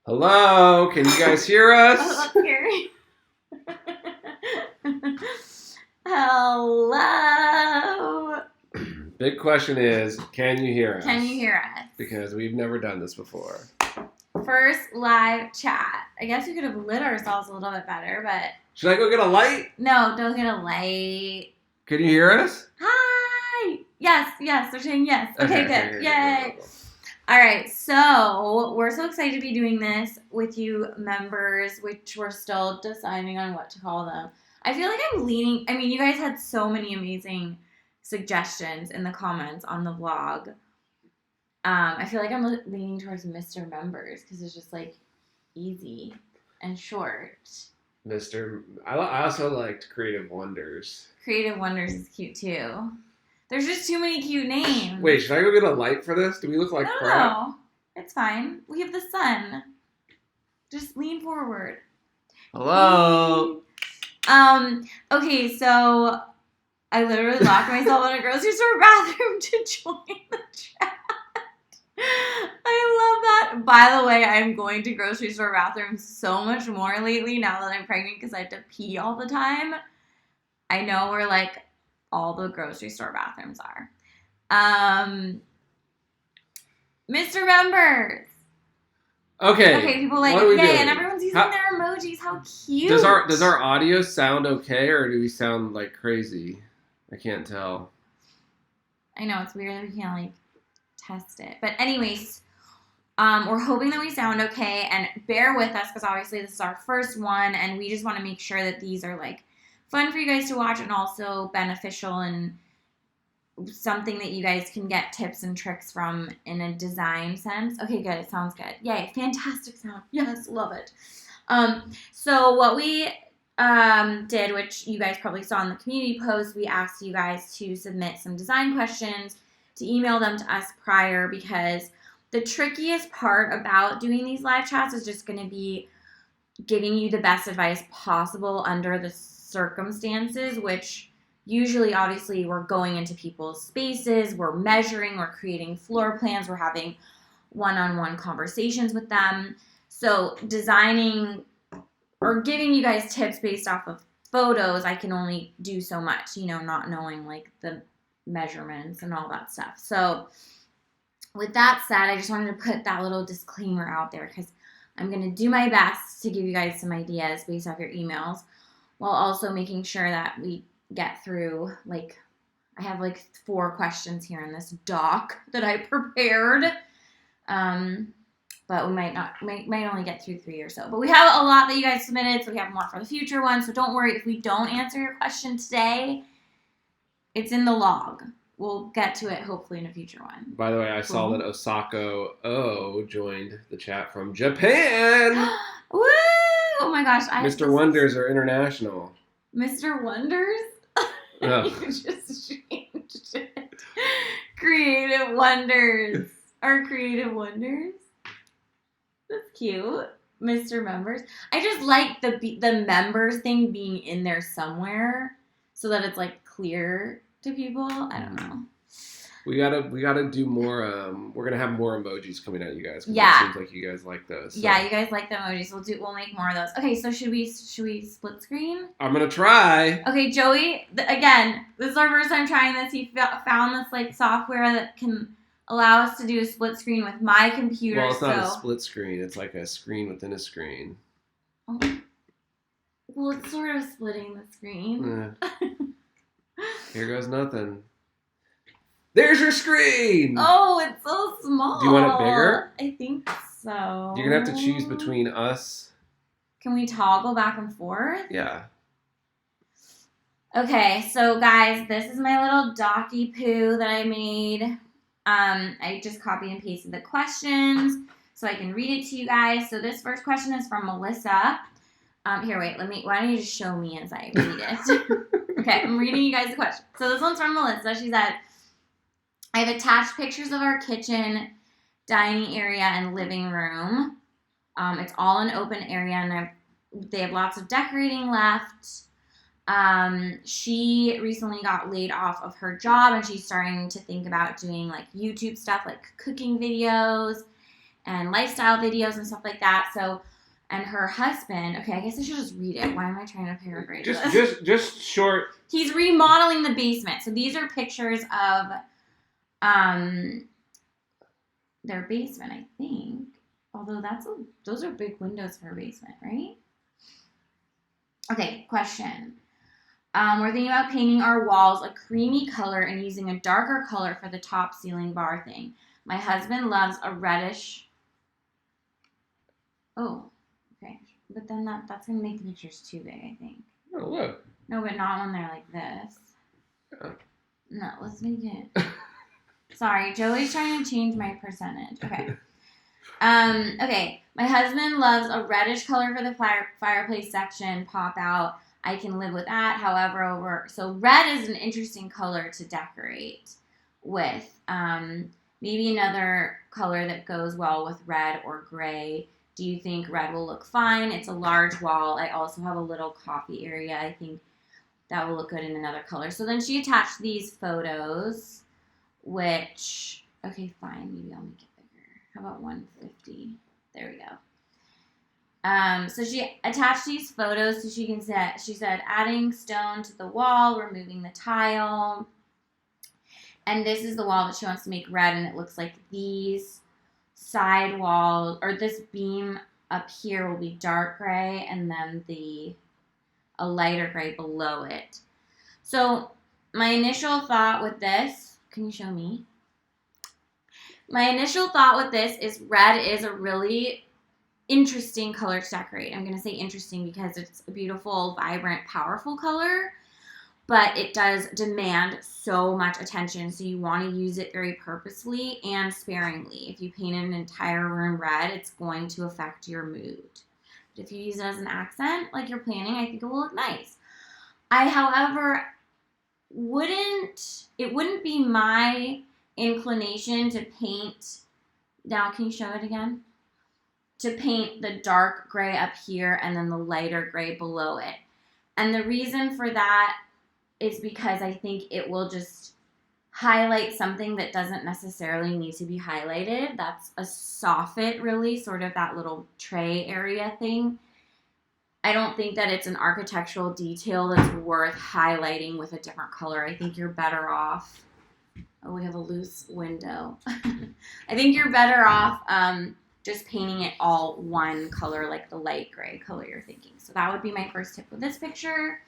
Hello, can you guys hear us? Let's hear it. Hello. Big question is, can you hear us? Can you hear us? Because we've never done this before. First live chat. I guess we could have lit ourselves a little bit better, but... Should I go get a light? No, don't get a light. Can you hear us? Hi! Yes, they're saying yes. Okay, good. Okay, Yay! go. All right, so we're so excited to be doing this with you members, which we're still deciding on what to call them. I feel like you guys had so many amazing suggestions in the comments on the vlog. I feel like I'm leaning towards Mr. Members because it's just like easy and short. I also liked Creative Wonders. Creative Wonders is cute too. There's just too many cute names. Wait, should I go get a light for this? Do we look like crap? No, it's fine. We have the sun. Just lean forward. Hello. Okay, so I literally locked myself in a grocery store bathroom to join the chat. I love that. By the way, I'm going to grocery store bathrooms so much more lately now that I'm pregnant because I have to pee all the time. I know where like all the grocery store bathrooms are. Mr. Members. Okay, people like what are we yay, doing? and everyone's using their emojis. How cute. Does our audio sound okay, or do we sound like crazy? I can't tell. I know, it's weird that we can't like test it. But anyways, we're hoping that we sound okay, and bear with us because obviously this is our first one, and we just want to make sure that these are like fun for you guys to watch and also beneficial and something that you guys can get tips and tricks from in a design sense. Okay, good. It sounds good. Yay. Fantastic sound. Yes, love it. So what we did, which you guys probably saw in the community post, we asked you guys to submit some design questions, to email them to us prior, because the trickiest part about doing these live chats is just going to be giving you the best advice possible under the circumstances, which usually, obviously, we're going into people's spaces, we're measuring, we're creating floor plans, we're having one-on-one conversations with them. So designing or giving you guys tips based off of photos, I can only do so much, not knowing like the measurements and all that stuff. So with that said, I just wanted to put that little disclaimer out there because I'm going to do my best to give you guys some ideas based off your emails, while also making sure that we get through, like, I have like 4 questions here in this doc that I prepared, but we might only get through 3 or so. But we have a lot that you guys submitted, so we have more for the future ones. So don't worry if we don't answer your question today. It's in the log. We'll get to it hopefully in a future one. By the way, I saw that Osako O joined the chat from Japan. Woo! Oh my gosh. Mr. Wonders are international. Mr. Wonders? Oh. You just changed it. Creative Wonders. Or Creative Wonders? That's cute. Mr. Members. I just like the members thing being in there somewhere so that it's like clear to people. I don't know. We gotta do more. We're gonna have more emojis coming at you guys. Yeah. It seems like you guys like those. So. Yeah, you guys like the emojis. We'll make more of those. Okay, so should we split screen? I'm gonna try. Okay, Joey. Again, this is our first time trying this. He found this like software that can allow us to do a split screen with my computer. Well, it's not a split screen. It's like a screen within a screen. Oh. Well, it's sort of splitting the screen. Here goes nothing. There's your screen! Oh, it's so small. Do you want it bigger? I think so. You're going to have to choose between us. Can we toggle back and forth? Yeah. Okay, so guys, this is my little docky poo that I made. I just copy and pasted the questions so I can read it to you guys. So this first question is from Melissa. Here, wait, why don't you just show me as I read it? Okay, I'm reading you guys the question. So this one's from Melissa. She said, I've attached pictures of our kitchen, dining area, and living room. It's all an open area, and they have lots of decorating left. She recently got laid off of her job, and she's starting to think about doing like YouTube stuff, like cooking videos. and lifestyle videos and stuff like that. So, and her husband, okay, I guess I should just read it. Why am I trying to paraphrase this? Just short. He's remodeling the basement. So these are pictures of their basement, I think. Although those are big windows for a basement, right? Okay, question. We're thinking about painting our walls a creamy color and using a darker color for the top ceiling bar thing. My husband loves a reddish. Oh, okay. But then that's going to make the pictures too big, I think. Oh, look. No, but not when they're like this. Yeah. No, let's make it. Sorry, Joey's trying to change my percentage. Okay. Okay. My husband loves a reddish color for the fireplace section. Pop out. I can live with that. However, so red is an interesting color to decorate with. Maybe another color that goes well with red or gray. Do you think red will look fine? It's a large wall. I also have a little coffee area. I think that will look good in another color. So then she attached these photos, which, okay, fine. Maybe I'll make it bigger. How about 150? There we go. So she attached these photos so she can set, she said, adding stone to the wall, removing the tile. And this is the wall that she wants to make red, and it looks like these side walls, or this beam up here will be dark gray, and then a lighter gray below it. So my initial thought with this, can you show me? My initial thought with this is red is a really interesting color to decorate. I'm going to say interesting because it's a beautiful, vibrant, powerful color, but it does demand so much attention, so you want to use it very purposefully and sparingly. If you paint an entire room red, it's going to affect your mood. But if you use it as an accent, like you're planning, I think it will look nice. However, it wouldn't be my inclination to paint, now can you show it again? To paint the dark gray up here and then the lighter gray below it. And the reason for that is because I think it will just highlight something that doesn't necessarily need to be highlighted. That's a soffit, really, sort of that little tray area thing. I don't think that it's an architectural detail that's worth highlighting with a different color. I think you're better off. Oh, we have a loose window. I think you're better off just painting it all one color, like the light gray color you're thinking. So that would be my first tip with this picture.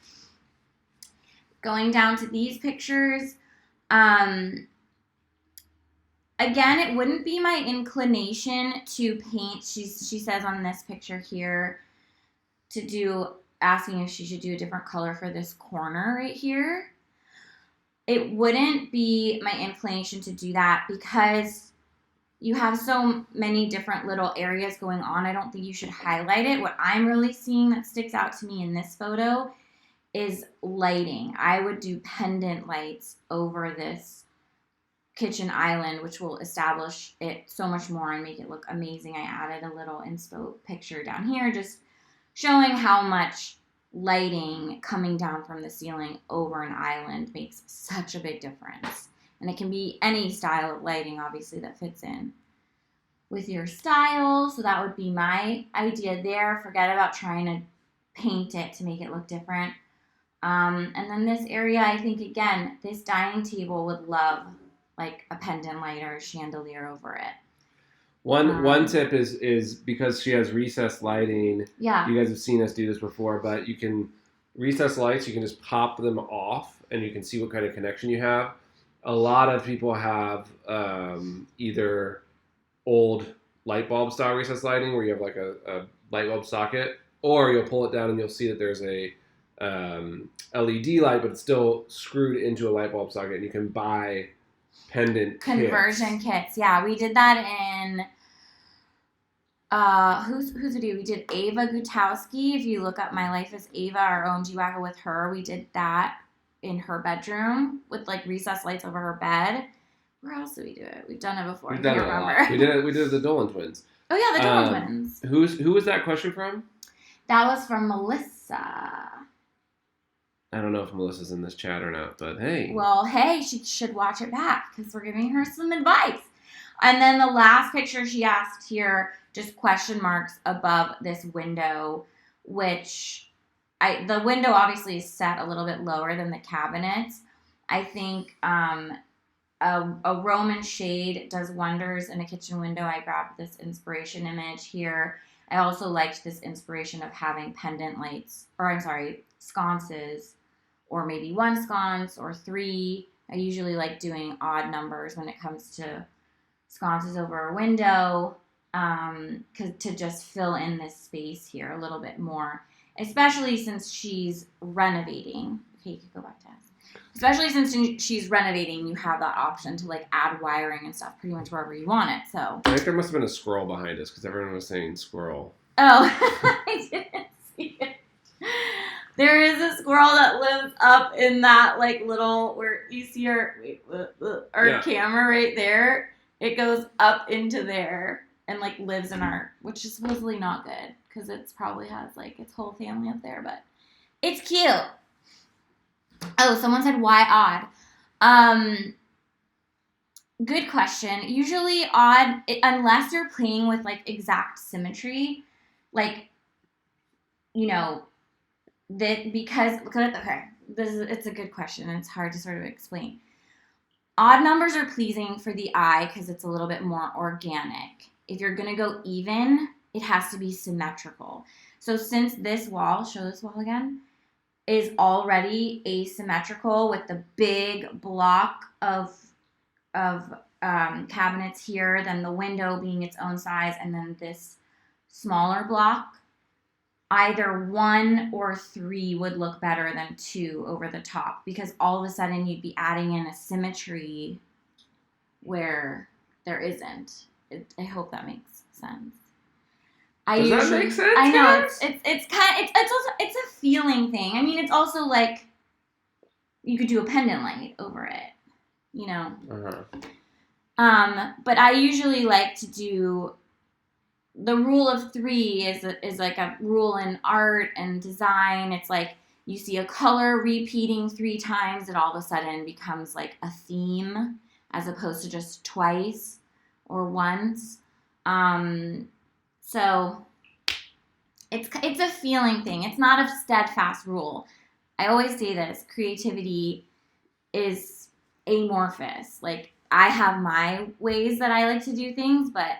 Going down to these pictures, again, it wouldn't be my inclination to paint, she says on this picture here, asking if she should do a different color for this corner right here. It wouldn't be my inclination to do that because you have so many different little areas going on. I don't think you should highlight it. What I'm really seeing that sticks out to me in this photo is lighting. I would do pendant lights over this kitchen island, which will establish it so much more and make it look amazing. I added a little inspo picture down here just showing how much lighting coming down from the ceiling over an island makes such a big difference. And it can be any style of lighting, obviously, that fits in with your style. So that would be my idea there. Forget about trying to paint it to make it look different. And then this area, I think, again, this dining table would love like a pendant light or a chandelier over it. One tip is because she has recessed lighting. Yeah. You guys have seen us do this before, but you can recess lights. You can just pop them off, and you can see what kind of connection you have. A lot of people have either old light bulb style recessed lighting, where you have like a light bulb socket, or you'll pull it down and you'll see that there's a LED light, but it's still screwed into a light bulb socket, and you can buy pendant conversion kits. Yeah, we did that in who's video? We did Ava Gutowski. If you look up My Life as Ava, our own G-Wagga with her, we did that in her bedroom with like recessed lights over her bed. Where else did we do it? We've done it before. We've done it a lot. We did it the Dolan twins. Oh yeah, the Dolan twins. Who was that question from? That was from Melissa. I don't know if Melissa's in this chat or not, but hey. Well, hey, she should watch it back because we're giving her some advice. And then the last picture she asked here, just question marks above this window, which the window obviously is set a little bit lower than the cabinets. I think a Roman shade does wonders in a kitchen window. I grabbed this inspiration image here. I also liked this inspiration of having pendant lights, or I'm sorry, sconces, or maybe one sconce or three. I usually like doing odd numbers when it comes to sconces over a window, to just fill in this space here a little bit more, especially since she's renovating. Okay, you can go back to us. Especially since she's renovating, you have that option to like add wiring and stuff pretty much wherever you want it. So I think there must have been a squirrel behind us because everyone was saying squirrel. Oh, I didn't see it. There is a squirrel that lives up in that like little where you see our camera right there. It goes up into there and like lives in our, which is supposedly not good because it's probably has like its whole family up there, but it's cute. Oh, someone said why odd? Good question. Usually odd, unless you're playing with like exact symmetry, like, you know, that because okay, it's a good question and it's hard to sort of explain. Odd numbers are pleasing for the eye because it's a little bit more organic. If you're gonna go even, it has to be symmetrical. So since this wall, show this wall again, is already asymmetrical with the big block of cabinets here, then the window being its own size, and then this smaller block, either 1 or 3 would look better than 2 over the top because all of a sudden you'd be adding in a symmetry where there isn't. I hope that makes sense. Does that make sense? I know it's a feeling thing. I mean, it's also like you could do a pendant light over it, you know. But I usually like to do the rule of 3 is like a rule in art and design. It's like you see a color repeating 3 times, it all of a sudden becomes like a theme as opposed to just twice or once. So it's a feeling thing. It's not a steadfast rule. I always say this, creativity is amorphous. Like I have my ways that I like to do things, but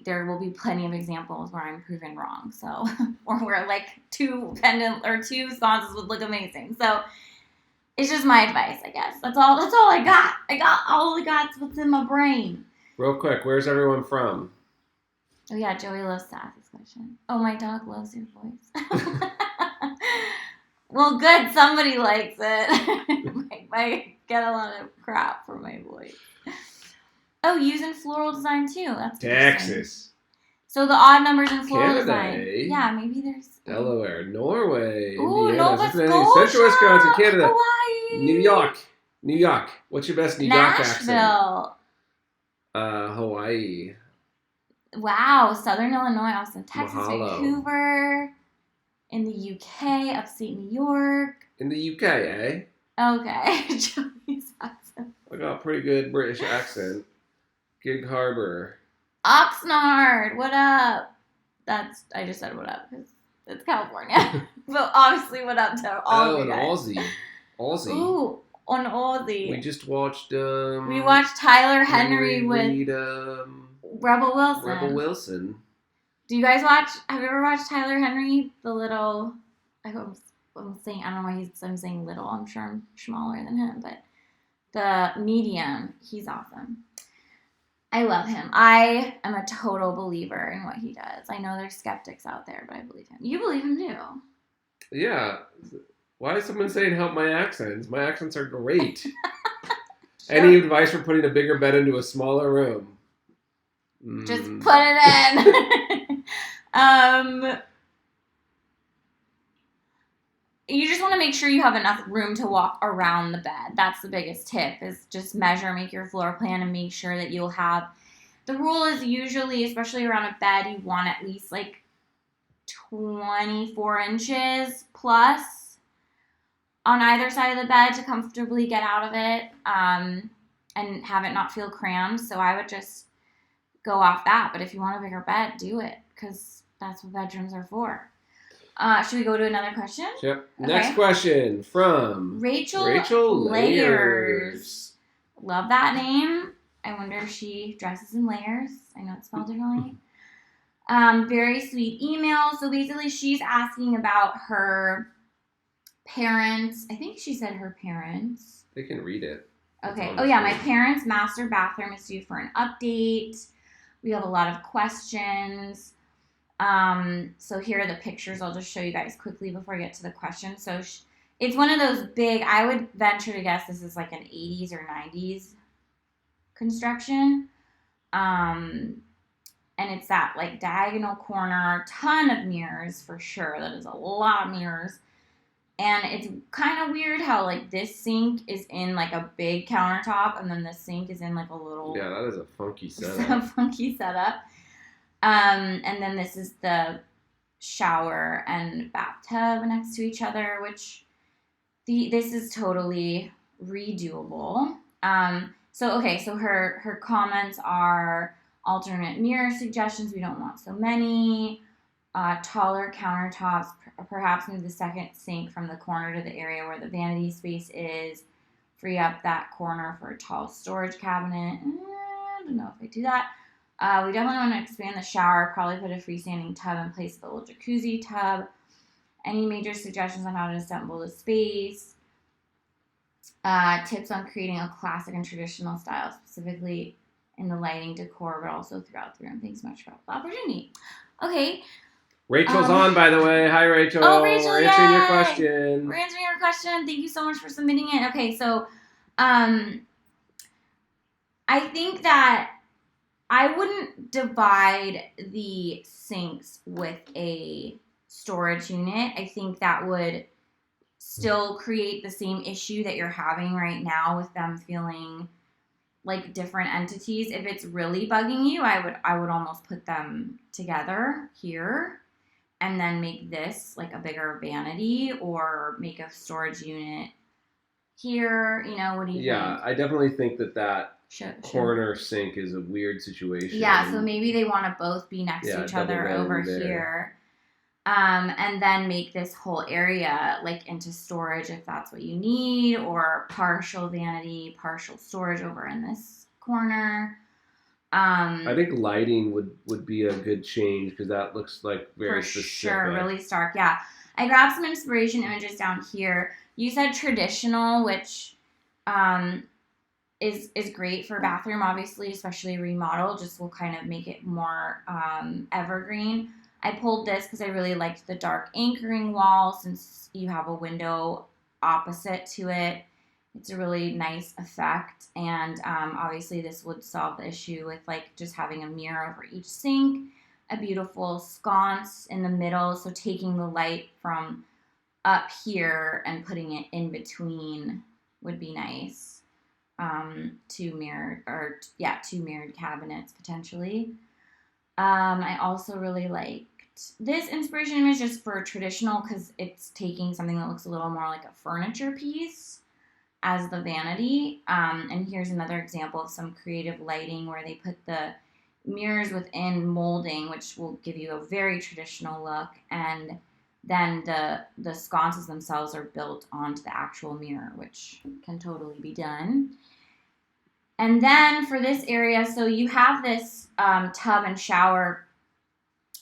there will be plenty of examples where I'm proven wrong. So, or where like 2 pendant or 2 sconces would look amazing. So it's just my advice, I guess. That's all I got. I got what's in my brain. Real quick, where's everyone from? Oh yeah, Joey loves to ask this question. Oh, my dog loves your voice. Well, good. Somebody likes it. I get a lot of crap for my voice. Oh, using floral design too. That's Texas. So the odd numbers in floral Canada, design. eh? Yeah, maybe there's Delaware, Norway, Ooh, Indiana, Nova Cincinnati, Scotia, Central Wisconsin, Canada, Hawaii, New York. What's your best New York accent? Nashville. Hawaii. Wow, Southern Illinois, Austin, Texas, Mahalo. Vancouver, in the UK, upstate New York. In the UK, eh? Okay, Joey's accent. I got a pretty good British accent. Gig Harbor. Oxnard, what up? I just said what up because it's California. But obviously, what up to all of you guys. Aussie. Ooh, on Aussie. We just watched. We watched Tyler Henry with Rebel Wilson. Rebel Wilson. Do you guys watch? Have you ever watched Tyler Henry? The little. I'm saying. I don't know why I'm saying little. I'm sure I'm smaller than him, but the medium. He's awesome. I love him. I am a total believer in what he does. I know there's skeptics out there, but I believe him. You believe him too. Yeah. Why is someone saying help my accents? My accents are great. Sure. Any advice for putting a bigger bed into a smaller room? Just put it in. You just want to make sure you have enough room to walk around the bed. That's the biggest tip, is just measure, make your floor plan, and make sure that you'll have... The rule is usually, especially around a bed, you want at least like 24 inches plus on either side of the bed to comfortably get out of it. and have it not feel crammed. So I would just go off that. But if you want a bigger bed, do it, because that's what bedrooms are for. Should we go to another question? Yep. Okay. Next question from Rachel Layers. Love that name. I wonder if she dresses in layers. I know it's spelled differently. Very sweet email. So basically she's asking about her parents. I think she said her parents. They can read it. Okay. Oh yeah, my parents' master bathroom is due for an update. We have a lot of questions. So here are the pictures. I'll just show you guys quickly before I get to the question. So it's one of those big, I would venture to guess this is like an 80s or 90s construction. And it's that like diagonal corner, ton of mirrors for sure. That is a lot of mirrors. And it's kind of weird how like this sink is in like a big countertop, and then the sink is in like a little. Yeah, that is a funky setup. And then this is the shower and bathtub next to each other, which this is totally redoable. So her comments are alternate mirror suggestions. We don't want so many. Taller countertops, perhaps move the second sink from the corner to the area where the vanity space is. Free up that corner for a tall storage cabinet. I don't know if I do that. We definitely want to expand the shower, probably put a freestanding tub in place of the little jacuzzi tub. Any major suggestions on how to assemble the space? Tips on creating a classic and traditional style, specifically in the lighting, decor, but also throughout the room. Thanks so much for the opportunity. Okay. Rachel's on, by the way. Hi, Rachel. Oh, Rachel, we're answering your question. We're answering your question. Thank you so much for submitting it. Okay, so I think that I wouldn't divide the sinks with a storage unit. I think that would still create the same issue that you're having right now with them feeling like different entities. If it's really bugging you, I would almost put them together here and then make this like a bigger vanity, or make a storage unit here. What do you think? Yeah, I definitely think that corner sink is a weird situation. Yeah, so maybe they want to both be next to each other over here. And then make this whole area like into storage if that's what you need, or partial vanity, partial storage over in this corner. I think lighting would be a good change, because that looks like very specific. For sure, really stark. Yeah, I grabbed some inspiration images down here. You said traditional, which is great for bathroom, obviously, especially remodel. Just will kind of make it more evergreen. I pulled this because I really liked the dark anchoring wall, since you have a window opposite to it. It's a really nice effect, and obviously this would solve the issue with like just having a mirror over each sink, a beautiful sconce in the middle, so taking the light from up here and putting it in between would be nice. Two mirrored cabinets potentially. I also really liked this inspiration image just for traditional, because it's taking something that looks a little more like a furniture piece as the vanity. And here's another example of some creative lighting where they put the mirrors within molding, which will give you a very traditional look, and then the sconces themselves are built onto the actual mirror, which can totally be done. And then for this area, so you have this tub and shower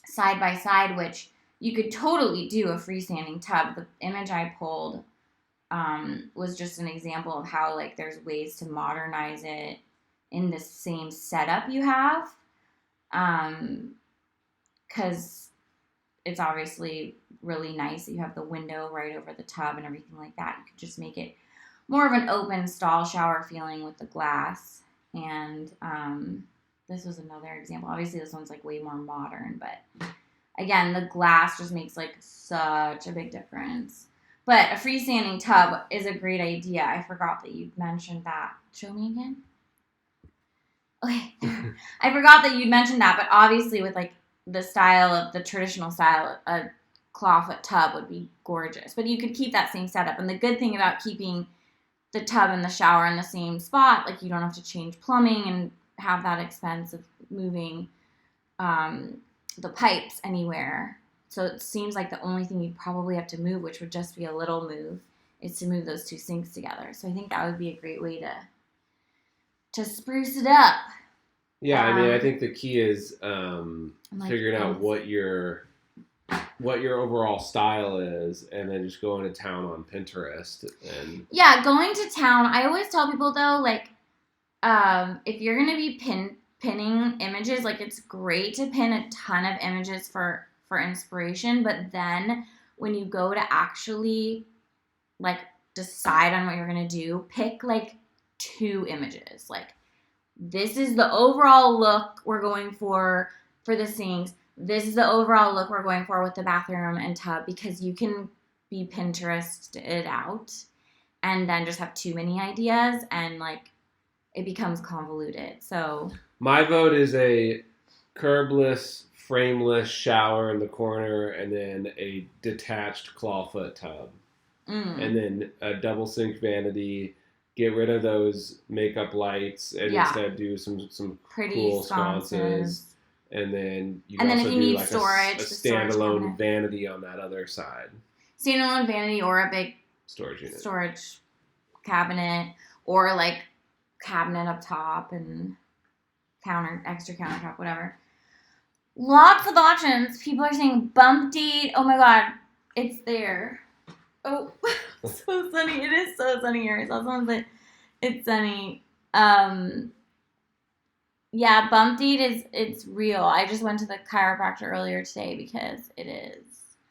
side by side, which you could totally do a freestanding tub. The image I pulled was just an example of how like there's ways to modernize it in the same setup you have, because it's obviously really nice that you have the window right over the tub and everything like that. You could just make it more of an open stall shower feeling with the glass. And this was another example. Obviously this one's like way more modern, but again, the glass just makes like such a big difference. But a freestanding tub is a great idea. I forgot that you mentioned that. Show me again. Okay. I forgot that you mentioned that, but obviously with like the style of the traditional style, a clawfoot tub would be gorgeous. But you could keep that same setup. And the good thing about keeping the tub and the shower in the same spot. Like, you don't have to change plumbing and have that expense of moving the pipes anywhere. So it seems like the only thing you'd probably have to move, which would just be a little move, is to move those two sinks together. So I think that would be a great way to spruce it up. Yeah, I mean, I think the key is figuring out what your overall style is, and then just going to town on Pinterest. And yeah, going to town. I always tell people though, like, if you're gonna be pinning images, like, it's great to pin a ton of images for inspiration, but then when you go to actually like decide on what you're gonna do, pick like 2 images. Like, this is the overall look we're going for the sinks. This is the overall look we're going for with the bathroom and tub, because you can be Pinterested out and then just have too many ideas and like it becomes convoluted. So my vote is a curbless, frameless shower in the corner, and then a detached clawfoot tub. And then a double sink vanity. Get rid of those makeup lights and instead do some pretty cool sconces. And then you also do need like storage, a standalone vanity on that other side. Standalone vanity or a big storage cabinet, or like cabinet up top and extra countertop, whatever. Lots of options. People are saying bump date. Oh my god, it's there. Oh, so sunny. It is so sunny here. I saw someone say it's sunny. Yeah, bump date it's real. I just went to the chiropractor earlier today because it is.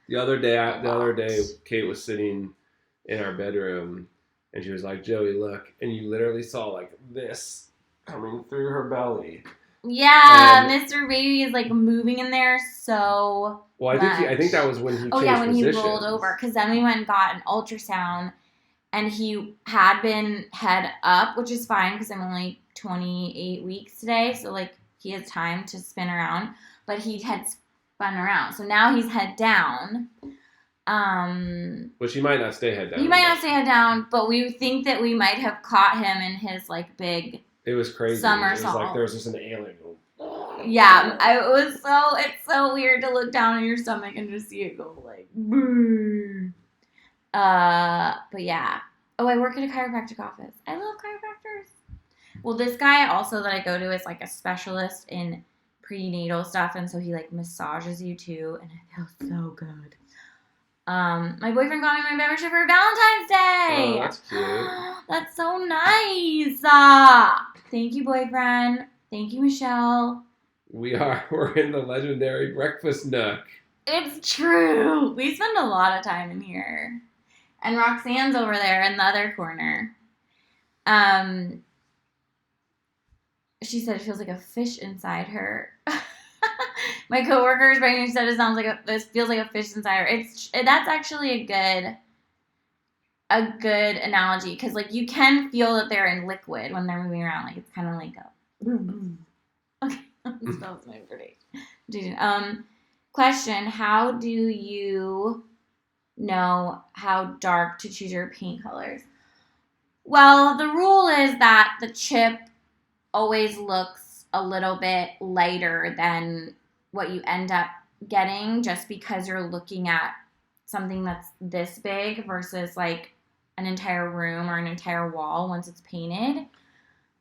The other day, Kate was sitting in our bedroom, and she was like, "Joey, look," and you literally saw like this coming through her belly. Yeah, Mr. Baby is like moving in there so. Well, I think that was when he. When he rolled over, because then we went and got an ultrasound, and he had been head up, which is fine because I'm only 28 weeks today, so like he has time to spin around, but he had spun around, so now he's head down. Which he might not stay head down. He might not stay head down, but we think that we might have caught him in his like big. It was crazy. Somersault. It was like there was just an alien. Yeah, it's so weird to look down on your stomach and just see it go like. Boo. But yeah. Oh, I work at a chiropractic office. I love chiropractors. Well, this guy also that I go to is like a specialist in prenatal stuff, and so he like massages you too, and it feels so good. My boyfriend got me my membership for Valentine's Day. Oh, that's cute. That's so nice. Thank you, boyfriend. Thank you, Michelle. We're in the legendary breakfast nook. It's true. We spend a lot of time in here. And Roxanne's over there in the other corner. She said it feels like a fish inside her. My coworkers right here said it feels like a fish inside her. That's actually a good analogy, because like you can feel that they're in liquid when they're moving around. Like it's kind of like a. Okay, that was my prediction. Question: how do you know how dark to choose your paint colors? Well, the rule is that the chip always looks a little bit lighter than what you end up getting, just because you're looking at something that's this big versus like an entire room or an entire wall once it's painted.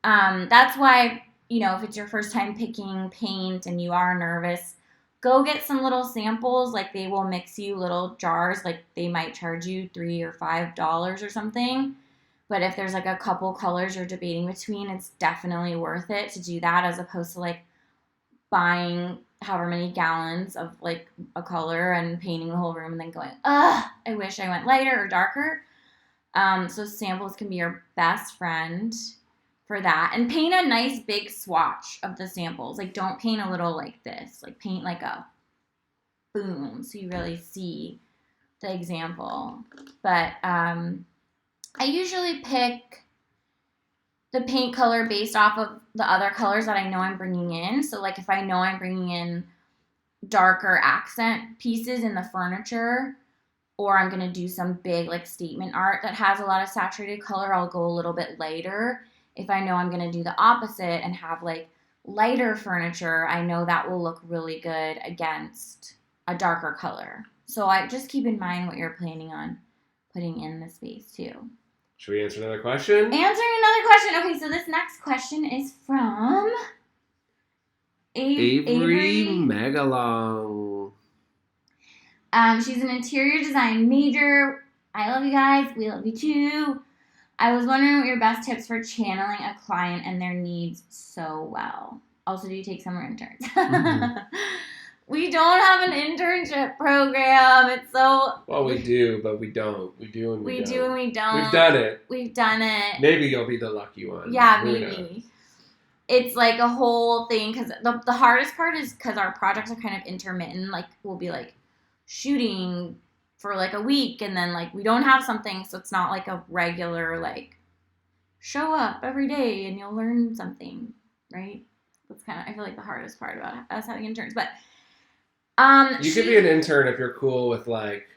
That's why, if it's your first time picking paint and you are nervous, go get some little samples. Like they will mix you little jars. Like they might charge you $3 or $5 or something. But if there's like a couple colors you're debating between, it's definitely worth it to do that, as opposed to like buying however many gallons of like a color and painting the whole room and then going, I wish I went lighter or darker. So samples can be your best friend for that. And paint a nice big swatch of the samples. Like don't paint a little like this. Like paint like a boom so you really see the example. But I usually pick the paint color based off of the other colors that I know I'm bringing in. So like if I know I'm bringing in darker accent pieces in the furniture, or I'm going to do some big like statement art that has a lot of saturated color, I'll go a little bit lighter. If I know I'm going to do the opposite and have like lighter furniture, I know that will look really good against a darker color. So I just keep in mind what you're planning on putting in the space too. Should we answer another question? Answering another question. Okay, so this next question is from Avery Megalong. She's an interior design major. I love you guys. We love you too. I was wondering what your best tips for channeling a client and their needs so well. Also, do you take summer interns? Mm-hmm. We don't have an internship program. It's so... Well, we do, but we don't. We do and we don't. We do and we don't. We've done it. We've done it. Maybe you'll be the lucky one. Yeah, maybe. It's like a whole thing because the hardest part is because our projects are kind of intermittent. Like, we'll be like shooting for like a week and then like we don't have something, so it's not like a regular like show up every day and you'll learn something, right? That's kind of, I feel like, the hardest part about us having interns. But you could be an intern if you're cool with like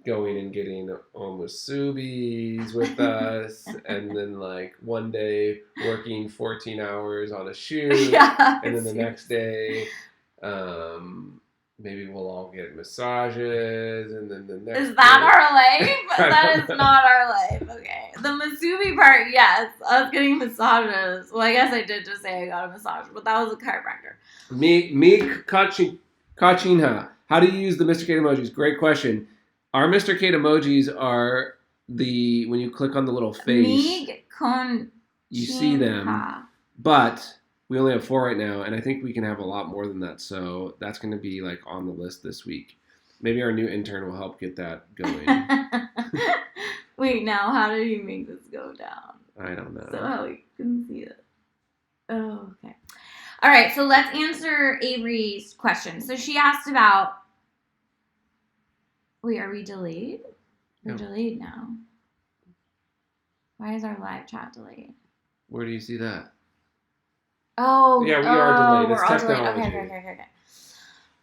going and getting omusubi's with us and then like one day working 14 hours on a shoot and then the next day maybe we'll all get massages and then the next Is that our life? That is not our life. Okay. The masubi part, yes. Us getting massages. Well, I guess I did just say I got a massage, but that was a chiropractor. Meek Kachinha. How do you use the Mr. Kate emojis? Great question. Our Mr. Kate emojis are when you click on the little face, you see them, but we only have 4 right now, and I think we can have a lot more than that, so that's going to be like on the list this week. Maybe our new intern will help get that going. Wait, now how did you make this go down? I don't know. So how we can see it. Oh, okay. All right, so let's answer Avery's question. So she asked about... Wait, are we delayed? We're delayed now. Why is our live chat delayed? Where do you see that? Oh, yeah, we are delayed. It's technology. Okay.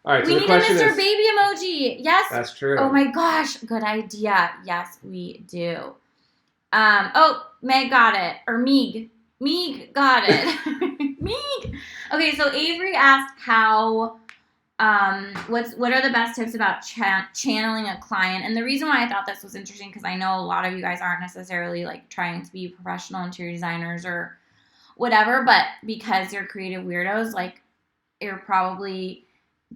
All right, so we the need a question Mr. is, Baby emoji. Yes. That's true. Oh my gosh, good idea. Yes, we do. Meg got it, or Meeg got it. Meeg. Okay, so Avery asked how. What are the best tips about channeling a client? And the reason why I thought this was interesting, because I know a lot of you guys aren't necessarily like trying to be professional interior designers or whatever, but because you're creative weirdos, like you're probably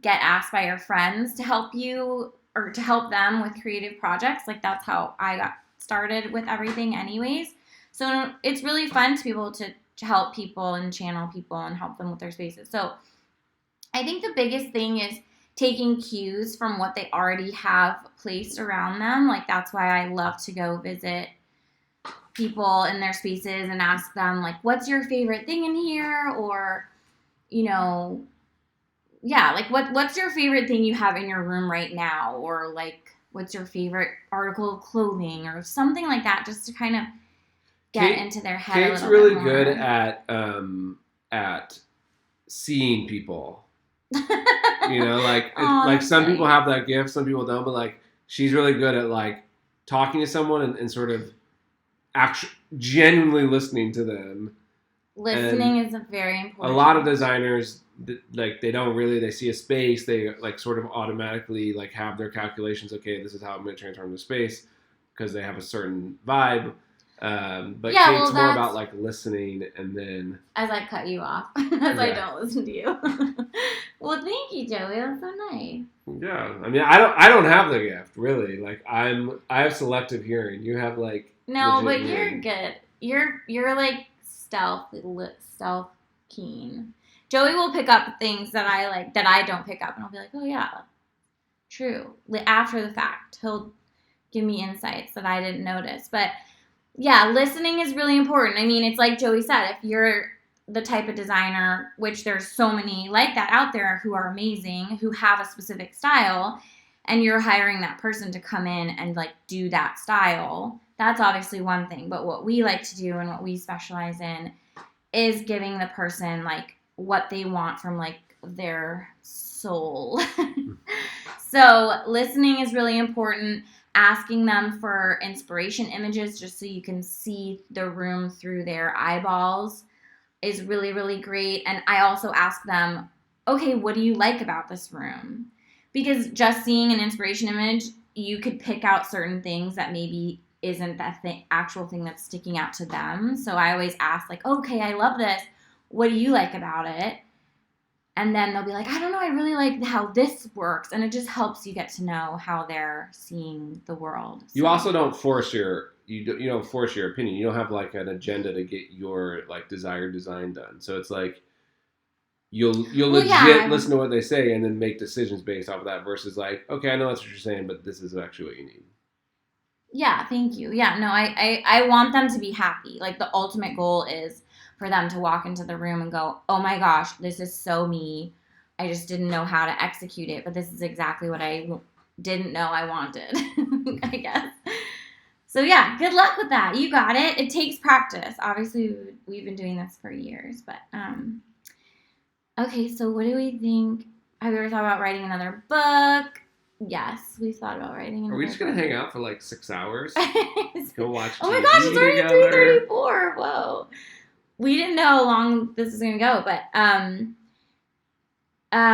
get asked by your friends to help you or to help them with creative projects. Like that's how I got started with everything anyways. So it's really fun to be able to help people and channel people and help them with their spaces. So I think the biggest thing is taking cues from what they already have placed around them. Like that's why I love to go visit people in their spaces and ask them like, what's your favorite thing in here? Or, you know, yeah, like what's your favorite thing you have in your room right now? Or like, what's your favorite article of clothing or something like that, just to kind of get into their head Kate's a little really bit more. good at seeing people. You know, like some people have that gift, some people don't, but like she's really good at like talking to someone and sort of genuinely listening to them. Listening is a very important. A lot of designers, like they see a space, they like sort of automatically like have their calculations. Okay, this is how I'm going to transform the space because they have a certain vibe. But yeah, Kate's more about like listening and then. As I cut you off, I don't listen to you. Well, thank you, Joey. That's so nice. Yeah, I mean, I don't have the gift really. Like I have selective hearing. You have like. No, but you're good. You're like stealth keen. Joey will pick up things that I like that I don't pick up, and I'll be like, oh yeah, true. After the fact, he'll give me insights that I didn't notice, but. Yeah, listening is really important. I mean, it's like Joey said, if you're the type of designer, which there's so many like that out there who are amazing, who have a specific style, and you're hiring that person to come in and like do that style, that's obviously one thing. But what we like to do and what we specialize in is giving the person like what they want from like their soul. So listening is really important. Asking them for inspiration images just so you can see the room through their eyeballs is really, really great. And I also ask them, okay, what do you like about this room? Because just seeing an inspiration image, you could pick out certain things that maybe isn't that actual thing that's sticking out to them. So I always ask, like, okay, I love this. What do you like about it? And then they'll be like, I don't know, I really like how this works. And it just helps you get to know how they're seeing the world. You also don't force you don't force your opinion. You don't have like an agenda to get your like desired design done. So it's like you'll legit listen to what they say and then make decisions based off of that versus like, okay, I know that's what you're saying, but this is actually what you need. Yeah, thank you. Yeah, no, I want them to be happy. Like the ultimate goal is for them to walk into the room and go, oh my gosh, this is so me. I just didn't know how to execute it, but this is exactly what I didn't know I wanted, I guess. So yeah, good luck with that. You got it. It takes practice. Obviously, we've been doing this for years, but okay, so what do we think? Have you ever thought about writing another book? Yes, we've thought about writing another book. Are we just going to hang out for like 6 hours? Go watch TV oh my gosh, it's already together. 3:34. Whoa. We didn't know how long this is going to go, but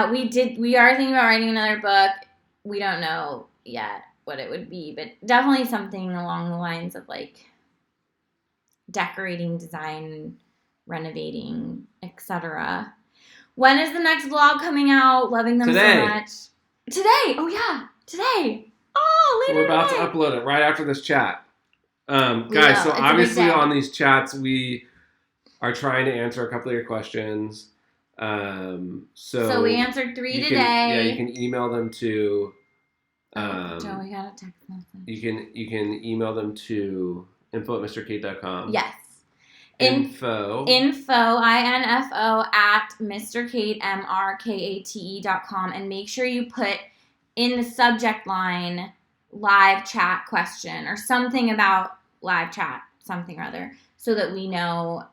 we are thinking about writing another book. We don't know yet what it would be, but definitely something along the lines of like decorating, design, renovating, etc. When is the next vlog coming out? Loving them today. So much. Today. Oh yeah, today. Oh, later. We're about today. to upload it right after this chat. Guys, so obviously on these chats we are trying to answer a couple of your questions. So we answered 3 today. You can email them to. Joe, we got a text message. You can email them to info@mrkate.com. Yes. Info info at mrkate.com, and make sure you put in the subject line live chat question or something about live chat, something or other, so that we know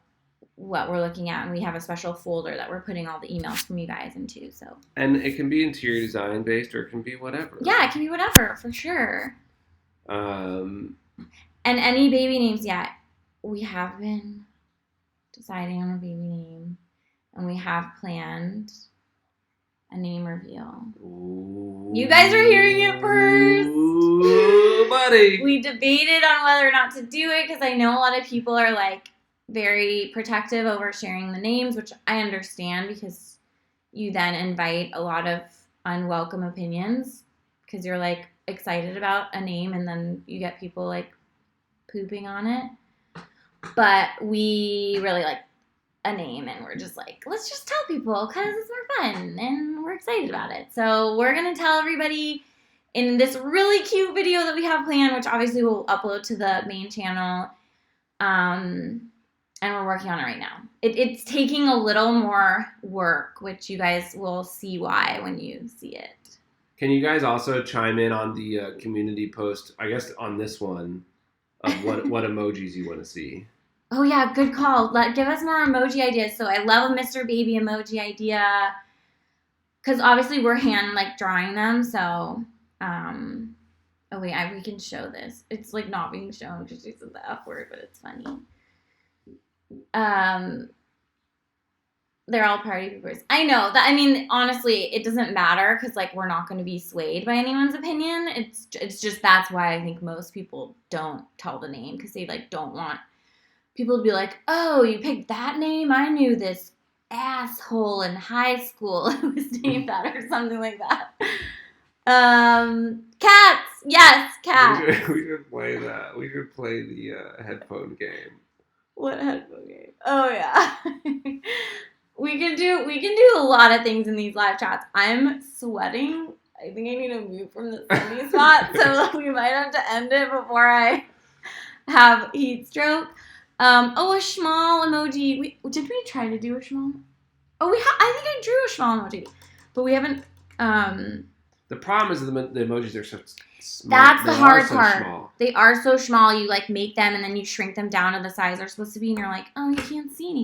what we're looking at, and we have a special folder that we're putting all the emails from you guys into. So, and it can be interior design based, or it can be whatever. Yeah, it can be whatever for sure. And any baby names yet? We have been deciding on a baby name, and we have planned a name reveal. Ooh, you guys are hearing it first. Ooh, buddy. We debated on whether or not to do it because I know a lot of people are like very protective over sharing the names, which I understand because you then invite a lot of unwelcome opinions because you're like excited about a name and then you get people like pooping on it. But we really like a name and we're just like, let's just tell people because it's more fun and we're excited about it. So we're going to tell everybody in this really cute video that we have planned, which obviously we'll upload to the main channel. And we're working on it right now. It's taking a little more work, which you guys will see why when you see it. Can you guys also chime in on the community post, I guess on this one, of what emojis you want to see? Oh, yeah, good call. Give us more emoji ideas. So I love a Mr. Baby emoji idea because obviously we're hand drawing them. So, oh wait, we can show this. It's like not being shown because she said the F word, but it's funny. They're all party poopers. I know that. I mean, honestly, it doesn't matter because we're not going to be swayed by anyone's opinion. It's just that's why I think most people don't tell the name because they don't want people to be like, oh, you picked that name? I knew this asshole in high school who was named that or something like that. Cats. Yes, cats. We should play that. We should play the headphone game. What headphone game? Oh yeah. We can do a lot of things in these live chats. I'm sweating. I think I need to move from the sunny spot, so we might have to end it before I have heat stroke. A small emoji. Did we try to do a small? Oh, I think I drew a small emoji, but we haven't. The problem is the emojis are so small. That's the hard part. Small. They are so small. You make them and then you shrink them down to the size they're supposed to be, and you're like, oh, you can't see anything.